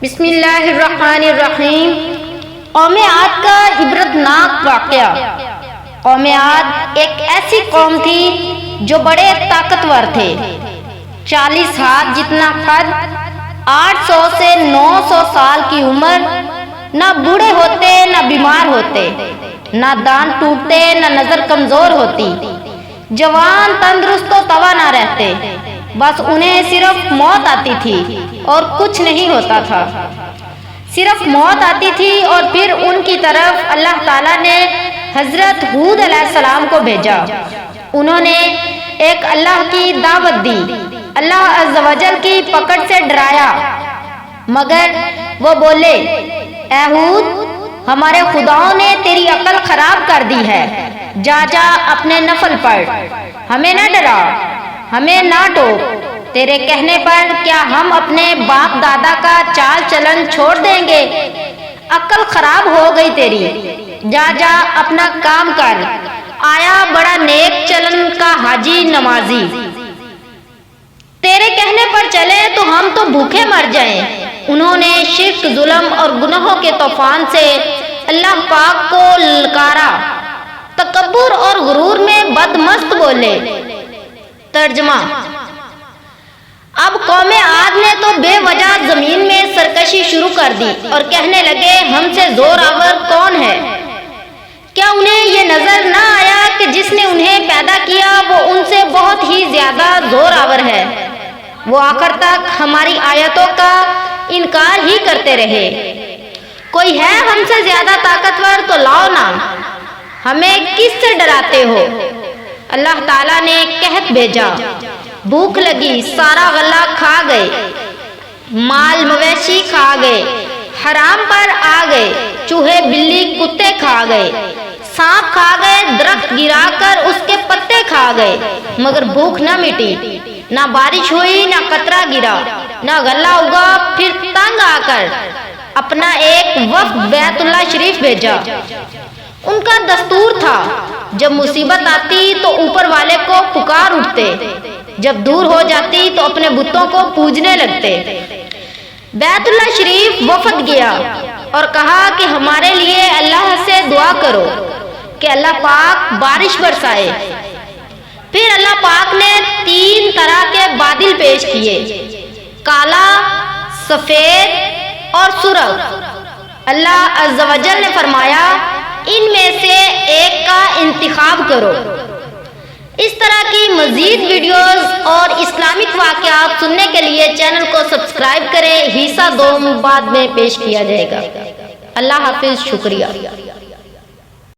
بسم اللہ الرحمن الرحیم۔ قوم عاد کا عبرتناک واقعہ۔ قوم عاد ایک ایسی قوم تھی جو بڑے طاقتور تھے۔ 40 ہاتھ جتنا قد، 800 سے 900 سال کی عمر، نہ بوڑھے ہوتے نہ بیمار ہوتے، نہ دانت ٹوٹتے نہ نظر کمزور ہوتی، جوان تندرست و توانا رہتے، بس انہیں صرف موت آتی تھی اور کچھ نہیں ہوتا تھا۔ صرف موت آتی تھی اور پھر ان کی طرف اللہ تعالیٰ نے حضرت ہود علیہ السلام کو بھیجا۔ انہوں نے ایک اللہ کی دعوت دی، اللہ عز و جل کی پکڑ سے ڈرایا، مگر وہ بولے، اے ہود، ہمارے خداؤں نے تیری عقل خراب کر دی ہے، جا اپنے نفل پڑھ، ہمیں نہ ڈرا، ہمیں نہ ٹوک، تیرے کہنے پر کیا ہم اپنے باپ دادا کا چال چلن چھوڑ دیں گے؟ عقل خراب ہو گئی تیری، جا اپنا کام کر، آیا بڑا نیک چلن کا حاجی نمازی، تیرے کہنے پر چلے تو ہم تو بھوکے مر جائیں۔ انہوں نے شرک، ظلم اور گناہوں کے طوفان سے اللہ پاک کو للکارا، تکبر اور غرور میں بدمست بولے۔ ترجمہ: اب قوم عاد نے تو بے وجہ زمین میں سرکشی شروع کر دی اور کہنے لگے، ہم سے زور آور کون ہے؟ کیا انہیں یہ نظر نہ آیا کہ جس نے انہیں پیدا کیا وہ ان سے بہت ہی زیادہ زور آور ہے؟ وہ آخر تک ہماری آیتوں کا انکار ہی کرتے رہے۔ کوئی ہے ہم سے زیادہ طاقتور تو لاؤ نا، ہمیں کس سے ڈراتے ہو؟ اللہ تعالیٰ نے قحط بھیجا، بھوک لگی، سارا غلہ کھا گئے، مال مویشی کھا گئے، حرام پر آ گئے، چوہے بلی کتے کھا گئے، سانپ کھا گئے، درخت گرا کر اس کے پتے کھا گئے، مگر بھوک نہ مٹی، نہ بارش ہوئی، نہ قطرہ گرا، نہ غلہ اگا۔ پھر تنگ آ کر اپنا ایک وفد بیت اللہ شریف بھیجا۔ ان کا دستور تھا، جب مصیبت آتی تو اوپر والے کو پکار اٹھتے، جب دور ہو جاتی تو اپنے بتوں کو پوجنے لگتے۔ بیت اللہ شریف وفد گیا اور کہا کہ ہمارے لیے اللہ سے دعا کرو کہ اللہ پاک بارش برسائے۔ پھر اللہ پاک نے 3 طرح کے بادل پیش کیے، کالا، سفید اور سرخ۔ اللہ عز و جل نے فرمایا، ان میں سے ایک کا انتخاب کرو۔ اس طرح کی مزید ویڈیوز اور اسلامک واقعات سننے کے لیے چینل کو سبسکرائب کریں۔ حصہ 2 بعد میں پیش کیا جائے گا۔ اللہ حافظ، شکریہ۔